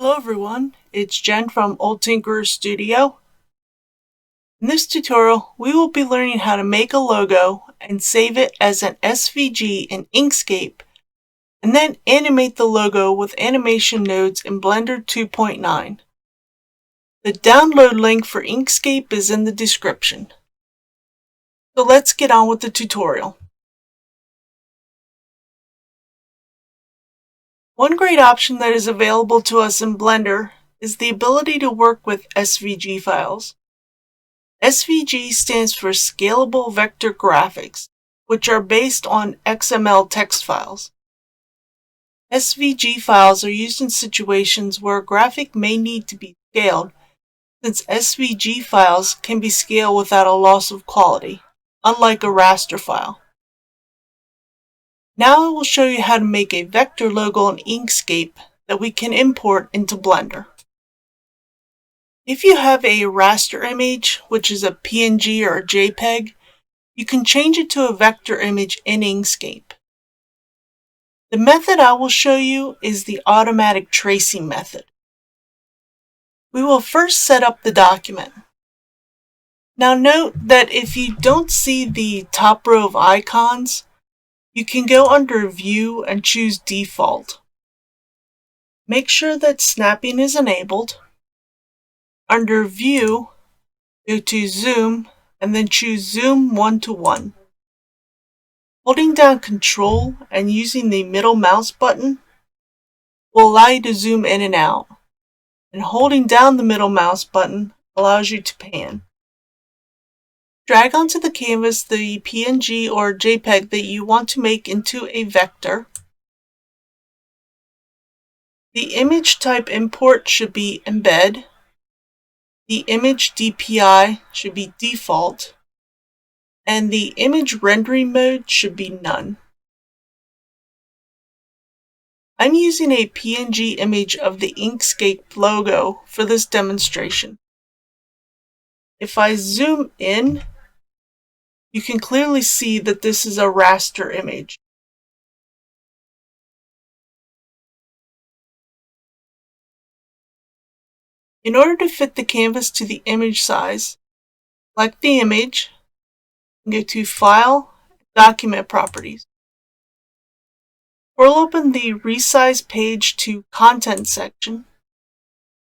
Hello everyone, it's Jen from Old Tinkerer Studio. In this tutorial, we will be learning how to make a logo and save it as an SVG in Inkscape, and then animate the logo with animation nodes in Blender 2.9. The download link for Inkscape is in the description. So let's get on with the tutorial. One great option that is available to us in Blender is the ability to work with SVG files. SVG stands for Scalable Vector Graphics, which are based on XML text files. SVG files are used in situations where a graphic may need to be scaled, since SVG files can be scaled without a loss of quality, unlike a raster file. Now I will show you how to make a vector logo in Inkscape that we can import into Blender. If you have a raster image, which is a PNG or a JPEG, you can change it to a vector image in Inkscape. The method I will show you is the automatic tracing method. We will first set up the document. Now note that if you don't see the top row of icons, you can go under View and choose Default. Make sure that snapping is enabled. Under View, go to Zoom and then choose Zoom 1:1. Holding down Control and using the middle mouse button will allow you to zoom in and out, and holding down the middle mouse button allows you to pan. Drag onto the canvas the PNG or JPEG that you want to make into a vector. The image type import should be embed. The image DPI should be default. And the image rendering mode should be none. I'm using a PNG image of the Inkscape logo for this demonstration. If I zoom in, you can clearly see that this is a raster image. In order to fit the canvas to the image size, select the image, and go to File, Document Properties. We'll open the Resize Page to Content section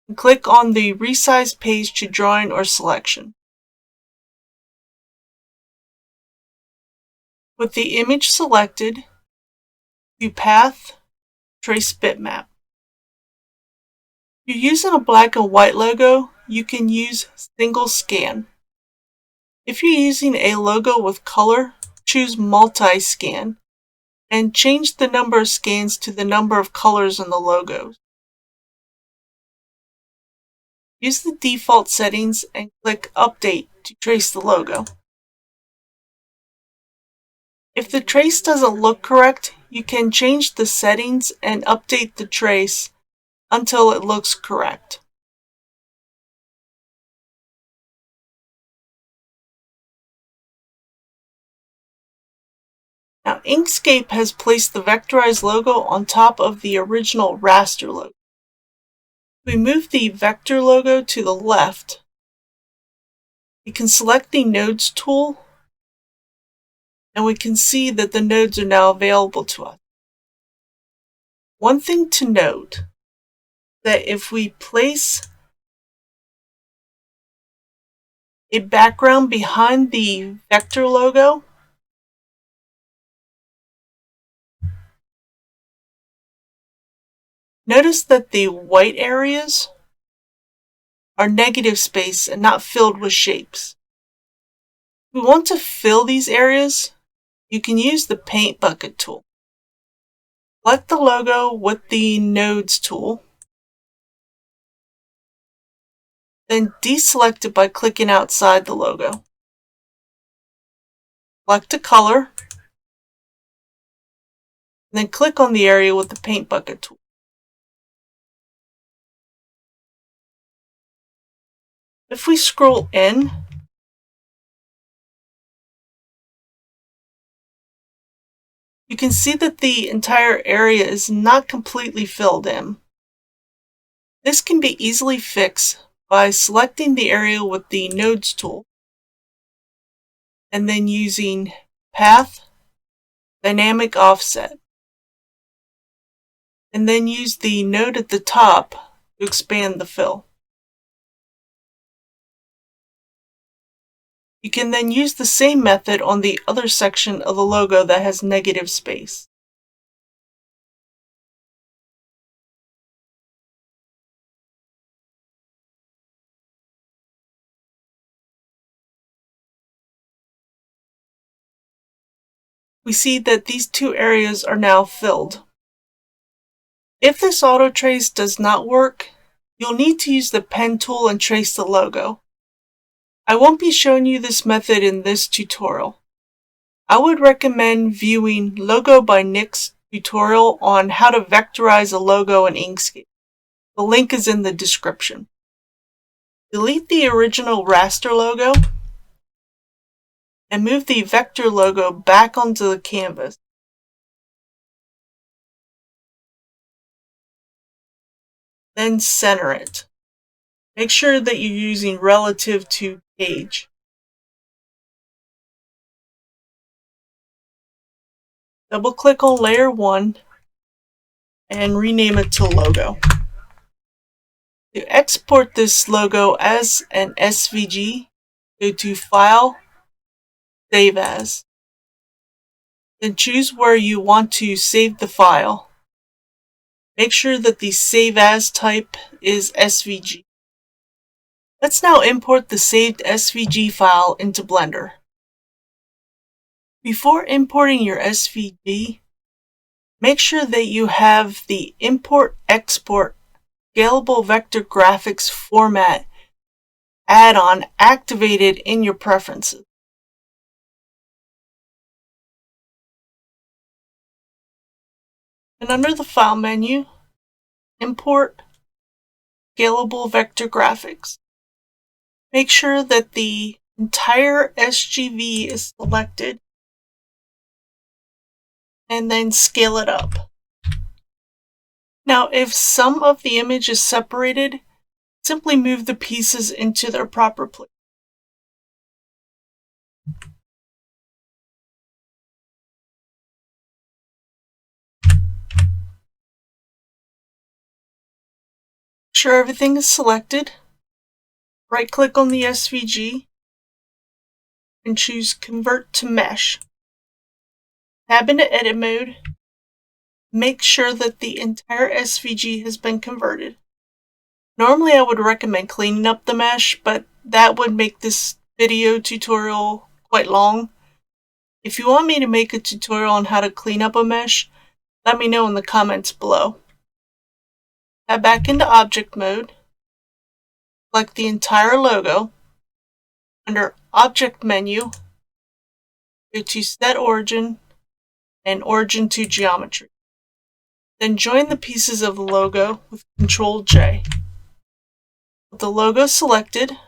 and click on the Resize Page to Drawing or Selection. With the image selected, to Path, Trace Bitmap. If you're using a black and white logo, you can use Single Scan. If you're using a logo with color, choose Multi-Scan and change the number of scans to the number of colors in the logos. Use the default settings and click Update to trace the logo. If the trace doesn't look correct, you can change the settings and update the trace until it looks correct. Now, Inkscape has placed the vectorized logo on top of the original raster logo. We move the vector logo to the left. We can select the Nodes tool, and we can see that the nodes are now available to us. One thing to note, that if we place a background behind the vector logo, notice that the white areas are negative space and not filled with shapes. If we want to fill these areas, you can use the Paint Bucket tool. Select the logo with the Nodes tool, then deselect it by clicking outside the logo. Select a color, and then click on the area with the Paint Bucket tool. If we scroll in, you can see that the entire area is not completely filled in. This can be easily fixed by selecting the area with the Nodes tool and then using Path, Dynamic Offset, and then use the node at the top to expand the fill. You can then use the same method on the other section of the logo that has negative space. We see that these two areas are now filled. If this auto trace does not work, you'll need to use the pen tool and trace the logo. I won't be showing you this method in this tutorial. I would recommend viewing Logo by Nick's tutorial on how to vectorize a logo in Inkscape. The link is in the description. Delete the original raster logo and move the vector logo back onto the canvas. Then center it. Make sure that you're using relative to page. Double click on layer 1 and rename it to logo. To export this logo as an SVG, go to File, Save As. Then choose where you want to save the file. Make sure that the Save As type is SVG. Let's now import the saved SVG file into Blender. Before importing your SVG, make sure that you have the Import-Export Scalable Vector Graphics Format add-on activated in your preferences. And under the File menu, Import Scalable Vector Graphics. Make sure that the entire SGV is selected and then scale it up. Now, if some of the image is separated, simply move the pieces into their proper place. Make sure everything is selected. Right-click on the SVG and choose Convert to Mesh. Tab into Edit mode. Make sure that the entire SVG has been converted. Normally I would recommend cleaning up the mesh, but that would make this video tutorial quite long. If you want me to make a tutorial on how to clean up a mesh, let me know in the comments below. Tab back into Object mode. Select the entire logo. Under Object menu, go to Set Origin and Origin to Geometry. Then join the pieces of the logo with Ctrl J. With the logo selected,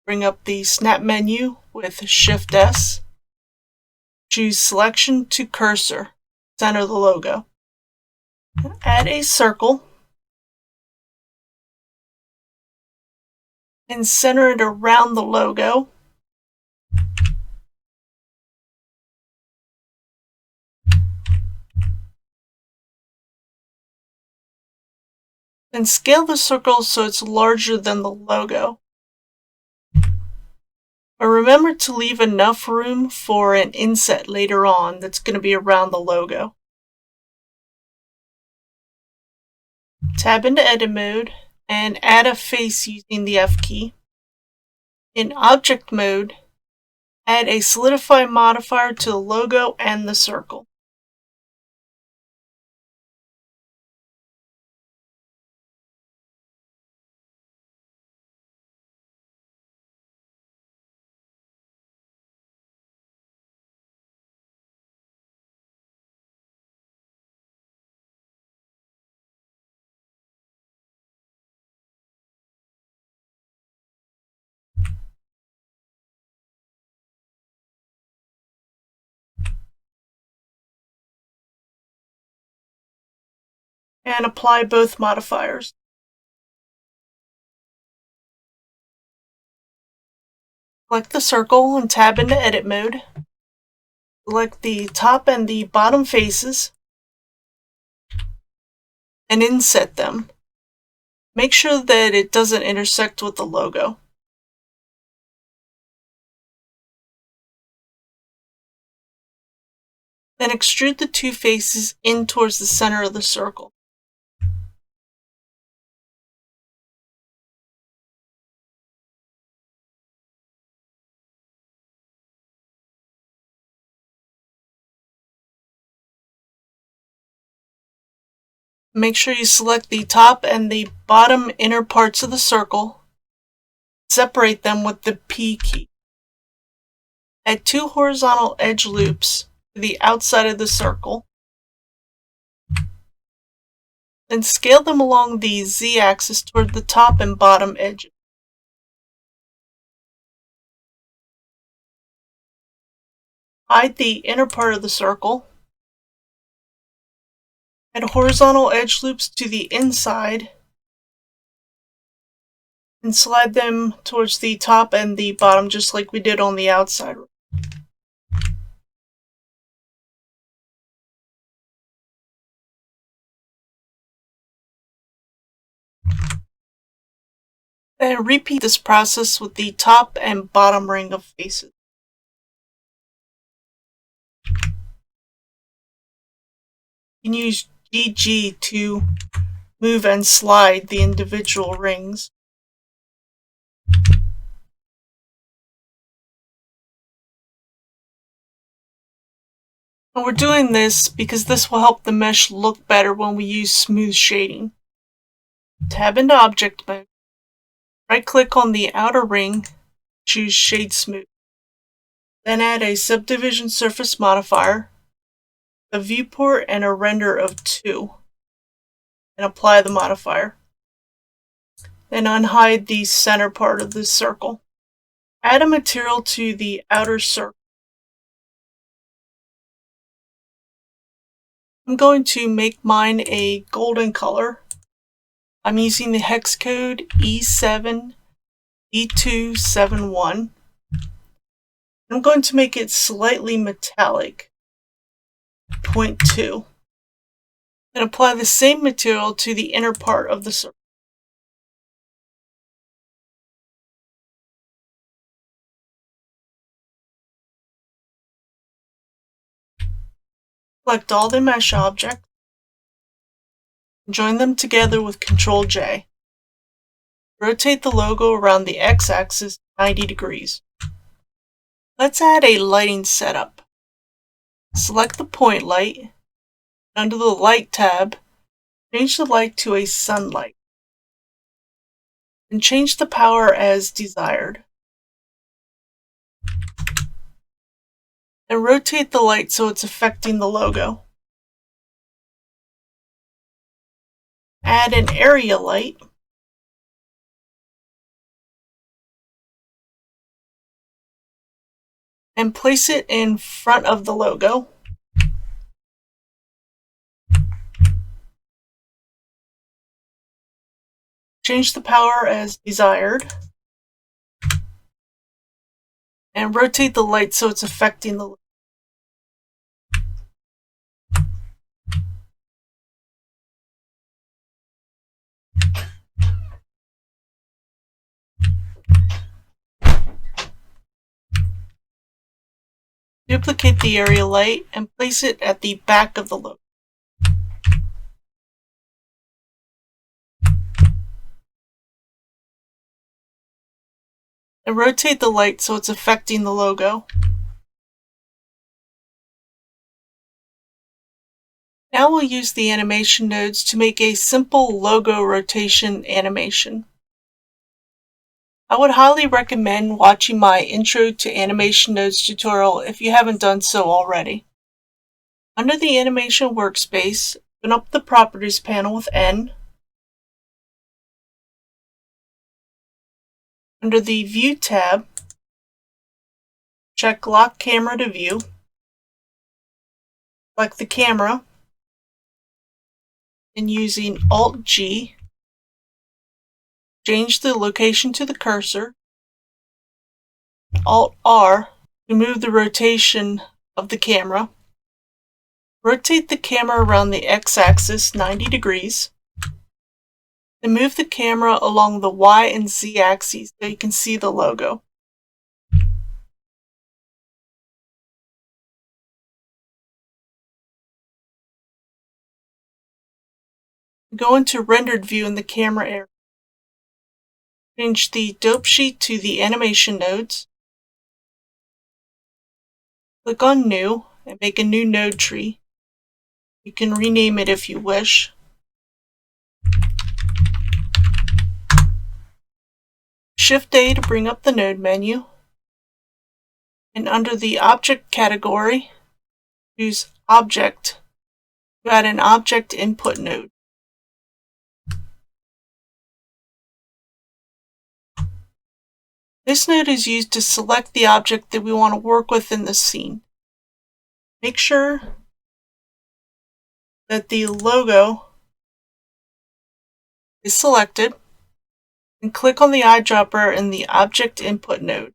bring up the Snap menu with Shift S. Choose Selection to Cursor. Center the logo. Add a circle and center it around the logo. Then scale the circle so it's larger than the logo. But remember to leave enough room for an inset later on that's going to be around the logo. Tab into Edit mode and add a face using the F key. In Object mode, add a Solidify modifier to the logo and the circle. And apply both modifiers. Select the circle and tab into edit mode. Select the top and the bottom faces and inset them. Make sure that it doesn't intersect with the logo. Then extrude the two faces in towards the center of the circle. Make sure you select the top and the bottom inner parts of the circle. Separate them with the P key. Add 2 horizontal edge loops to the outside of the circle. Then scale them along the Z-axis toward the top and bottom edges. Hide the inner part of the circle. Add horizontal edge loops to the inside and slide them towards the top and the bottom just like we did on the outside. Then repeat this process with the top and bottom ring of faces. You can use GG to move and slide the individual rings. And we're doing this because this will help the mesh look better when we use smooth shading. Tab into Object Mode. Right-click on the outer ring, choose Shade Smooth. Then add a Subdivision Surface modifier, a viewport, and a render of 2, and apply the modifier. Then unhide the center part of the circle. Add a material to the outer circle. I'm going to make mine a golden color. I'm using the hex code E7E271. I'm going to make it slightly metallic, 0.2. And apply the same material to the inner part of the circle. Select all the mesh objects. Join them together with Ctrl J. Rotate the logo around the x-axis 90 degrees. Let's add a lighting setup. Select the point light. Under the Light tab, change the light to a sunlight. And change the power as desired. And rotate the light so it's affecting the logo. Add an area light. And place it in front of the logo. Change the power as desired. And rotate the light so it's affecting the logo. Duplicate the area light and place it at the back of the logo. And rotate the light so it's affecting the logo. Now we'll use the animation nodes to make a simple logo rotation animation. I would highly recommend watching my Intro to Animation Nodes tutorial if you haven't done so already. Under the Animation Workspace, open up the Properties panel with N. Under the View tab, check Lock Camera to View. Select the camera, and using Alt-G, change the location to the cursor, Alt-R to move the rotation of the camera. Rotate the camera around the x-axis 90 degrees. Then move the camera along the y and z axes so you can see the logo. Go into rendered view in the camera area. Change the dope sheet to the animation nodes. Click on new and make a new node tree. You can rename it if you wish. Shift A to bring up the node menu. And under the object category, choose object to add an object input node. This node is used to select the object that we want to work with in the scene. Make sure that the logo is selected and click on the eyedropper in the object input node.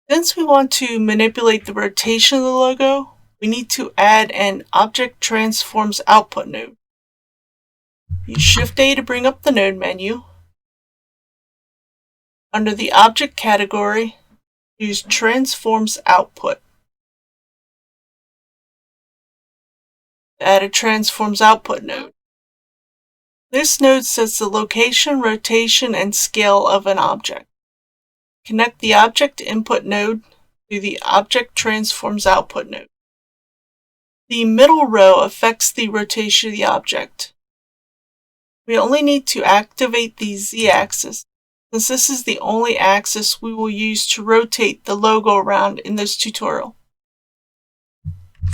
Since we want to manipulate the rotation of the logo, we need to add an object transforms output node. Use Shift A to bring up the node menu. Under the object category, use transforms output. Add a transforms output node. This node sets the location, rotation, and scale of an object. Connect the object input node to the object transforms output node. The middle row affects the rotation of the object. We only need to activate the z-axis, since this is the only axis we will use to rotate the logo around in this tutorial.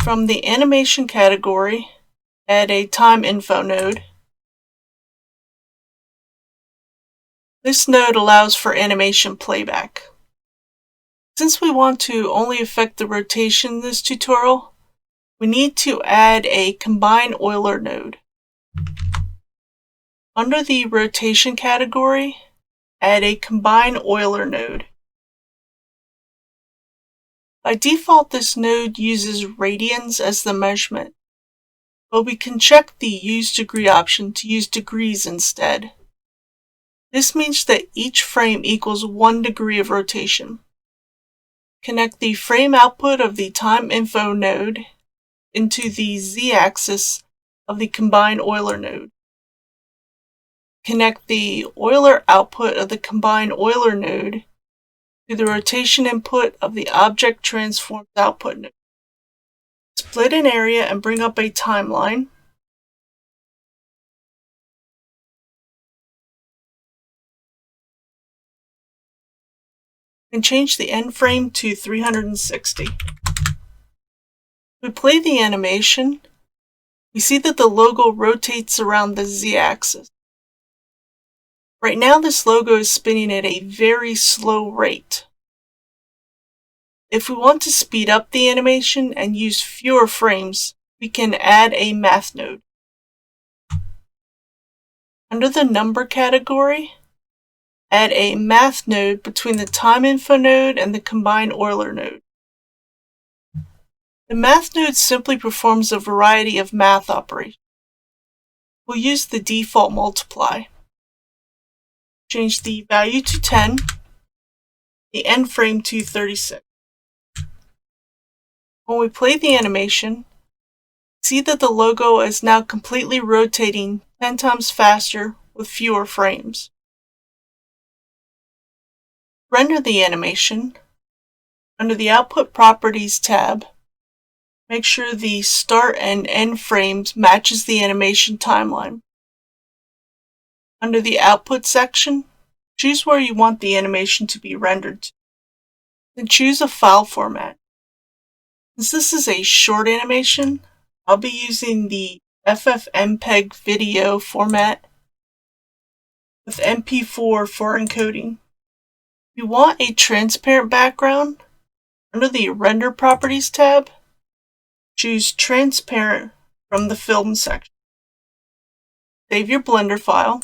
From the animation category, add a time info node. This node allows for animation playback. Since we want to only affect the rotation in this tutorial, we need to add a combine Euler node. Under the rotation category, add a combine Euler node. By default, this node uses radians as the measurement, but we can check the use degree option to use degrees instead. This means that each frame equals 1 degree of rotation. Connect the frame output of the time info node into the z-axis of the combine Euler node. Connect the Euler output of the combine Euler node to the rotation input of the object transforms output node. Split an area and bring up a timeline. And change the end frame to 360. We play the animation. We see that the logo rotates around the z-axis. Right now, this logo is spinning at a very slow rate. If we want to speed up the animation and use fewer frames, we can add a math node. Under the number category, add a math node between the time info node and the combine Euler node. The math node simply performs a variety of math operations. We'll use the default multiply. Change the value to 10, the end frame to 36. When we play the animation, see that the logo is now completely rotating 10 times faster with fewer frames. Render the animation. Under the Output Properties tab, make sure the start and end frames matches the animation timeline. Under the Output section, choose where you want the animation to be rendered to. Then choose a file format. Since this is a short animation, I'll be using the FFmpeg video format with MP4 for encoding. If you want a transparent background, under the Render Properties tab, choose Transparent from the Film section. Save your Blender file.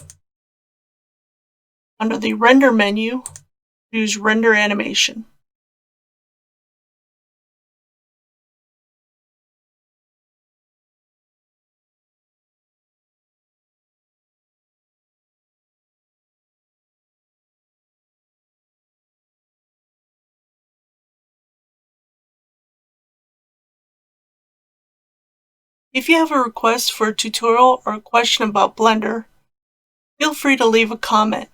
Under the Render menu, choose Render Animation. If you have a request for a tutorial or a question about Blender, feel free to leave a comment.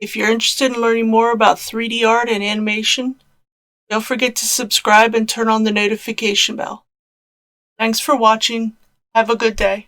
If you're interested in learning more about 3D art and animation, don't forget to subscribe and turn on the notification bell. Thanks for watching. Have a good day.